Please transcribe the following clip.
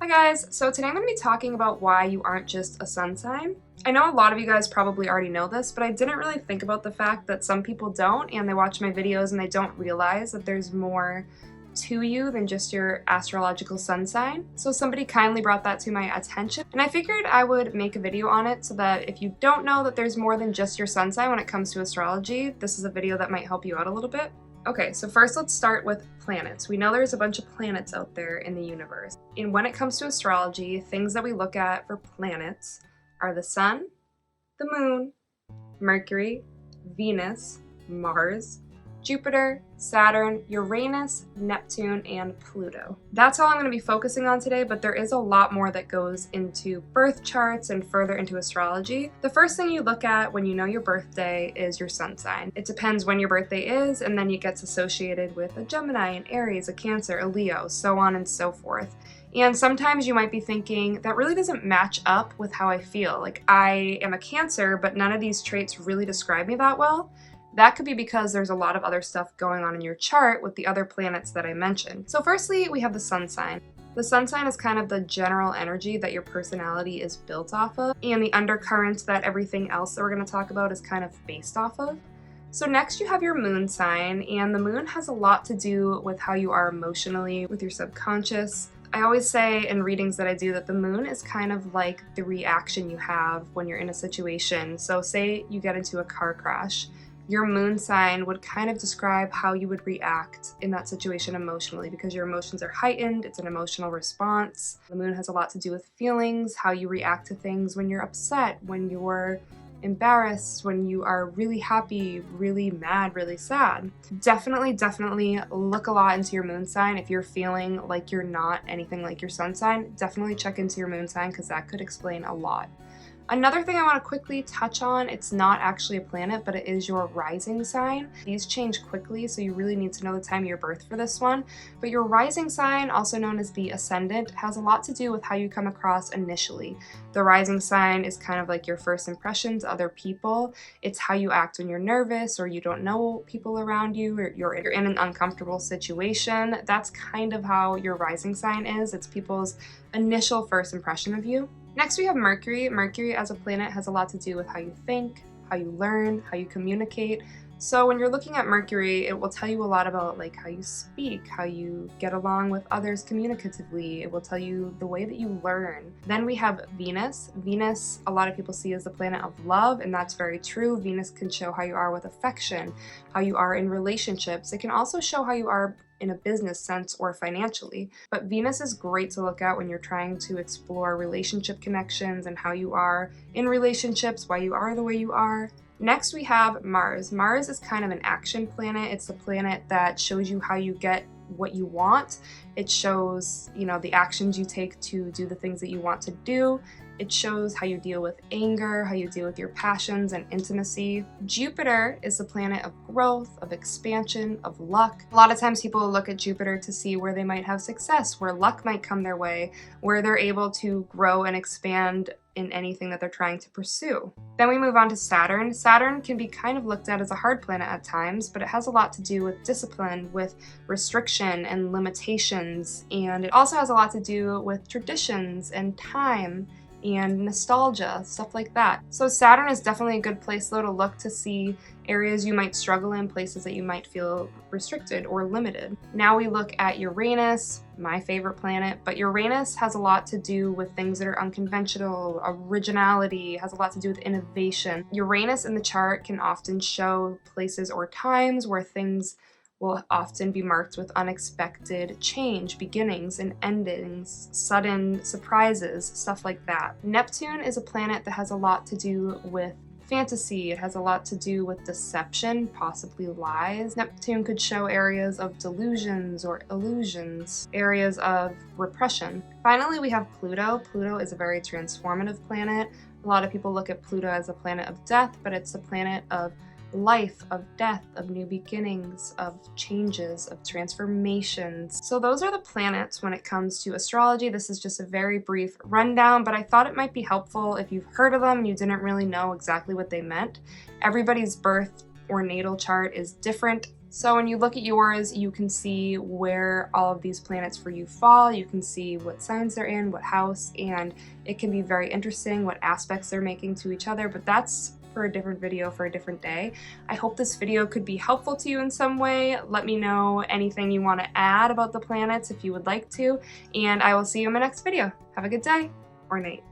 Hi guys, so today I'm going to be talking about why you aren't just a sun sign. I know a lot of you guys probably already know this, but I didn't really think about the fact that some people don't, and they watch my videos and they don't realize that there's more to you than just your astrological sun sign. So somebody kindly brought that to my attention, and I figured I would make a video on it so that if you don't know that there's more than just your sun sign when it comes to astrology, this is a video that might help you out a little bit. Okay, so first let's start with planets. We know there's a bunch of planets out there in the universe. And when it comes to astrology, things that we look at for planets are the sun, the moon, Mercury, Venus, Mars, Jupiter, Saturn, Uranus, Neptune, and Pluto. That's all I'm going to be focusing on today, but there is a lot more that goes into birth charts and further into astrology. The first thing you look at when you know your birthday is your sun sign. It depends when your birthday is, and then it gets associated with a Gemini, an Aries, a Cancer, a Leo, so on and so forth. And sometimes you might be thinking, that really doesn't match up with how I feel. Like, I am a Cancer, but none of these traits really describe me that well. That could be because there's a lot of other stuff going on in your chart with the other planets that I mentioned. So firstly, we have the sun sign. The sun sign is kind of the general energy that your personality is built off of, and the undercurrent that everything else that we're going to talk about is kind of based off of. So next you have your moon sign, and the moon has a lot to do with how you are emotionally, with your subconscious. I always say in readings that I do that the moon is kind of like the reaction you have when you're in a situation. So say you get into a car crash. Your moon sign would kind of describe how you would react in that situation emotionally, because your emotions are heightened. It's an emotional response. The moon has a lot to do with feelings, how you react to things when you're upset, when you're embarrassed, when you are really happy, really mad, really sad. Definitely look a lot into your moon sign. If you're feeling like you're not anything like your sun sign, definitely check into your moon sign, because that could explain a lot. Another thing I want to quickly touch on, it's not actually a planet, but it is your rising sign. These change quickly, so you really need to know the time of your birth for this one. But your rising sign, also known as the ascendant, has a lot to do with how you come across initially. The rising sign is kind of like your first impression to other people. It's how you act when you're nervous or you don't know people around you, or you're in an uncomfortable situation. That's kind of how your rising sign is. It's people's initial first impression of you. Next we have Mercury. Mercury as a planet has a lot to do with how you think, how you learn, how you communicate. So when you're looking at Mercury, it will tell you a lot about like how you speak, how you get along with others communicatively. It will tell you the way that you learn. Then we have Venus. Venus, a lot of people see as the planet of love, and that's very true. Venus can show how you are with affection, how you are in relationships. It can also show how you are in a business sense or financially. But Venus is great to look at when you're trying to explore relationship connections and how you are in relationships, why you are the way you are. Next we have Mars. Mars is kind of an action planet. It's the planet that shows you how you get what you want. It shows, the actions you take to do the things that you want to do. It shows how you deal with anger, how you deal with your passions and intimacy. Jupiter is the planet of growth, of expansion, of luck. A lot of times people look at Jupiter to see where they might have success, where luck might come their way, where they're able to grow and expand in anything that they're trying to pursue. Then we move on to Saturn. Saturn can be kind of looked at as a hard planet at times, but it has a lot to do with discipline, with restriction and limitations, and it also has a lot to do with traditions and time and nostalgia, stuff like that. So Saturn is definitely a good place though to look to see areas you might struggle in, places that you might feel restricted or limited. Now we look at Uranus, my favorite planet, but Uranus has a lot to do with things that are unconventional, originality, has a lot to do with innovation. Uranus in the chart can often show places or times where things will often be marked with unexpected change, beginnings and endings, sudden surprises, stuff like that. Neptune is a planet that has a lot to do with fantasy. It has a lot to do with deception, possibly lies. Neptune could show areas of delusions or illusions, areas of repression. Finally, we have Pluto. Pluto is a very transformative planet. A lot of people look at Pluto as a planet of death, but it's a planet of life, of death, of new beginnings, of changes, of transformations. So those are the planets when it comes to astrology. This is just a very brief rundown, but I thought it might be helpful if you've heard of them and you didn't really know exactly what they meant. Everybody's birth or natal chart is different. So when you look at yours, you can see where all of these planets for you fall, you can see what signs they're in, what house, and it can be very interesting what aspects they're making to each other, but that's for a different video for a different day. I hope this video could be helpful to you in some way. Let me know anything you want to add about the planets if you would like to, and I will see you in my next video. Have a good day or night.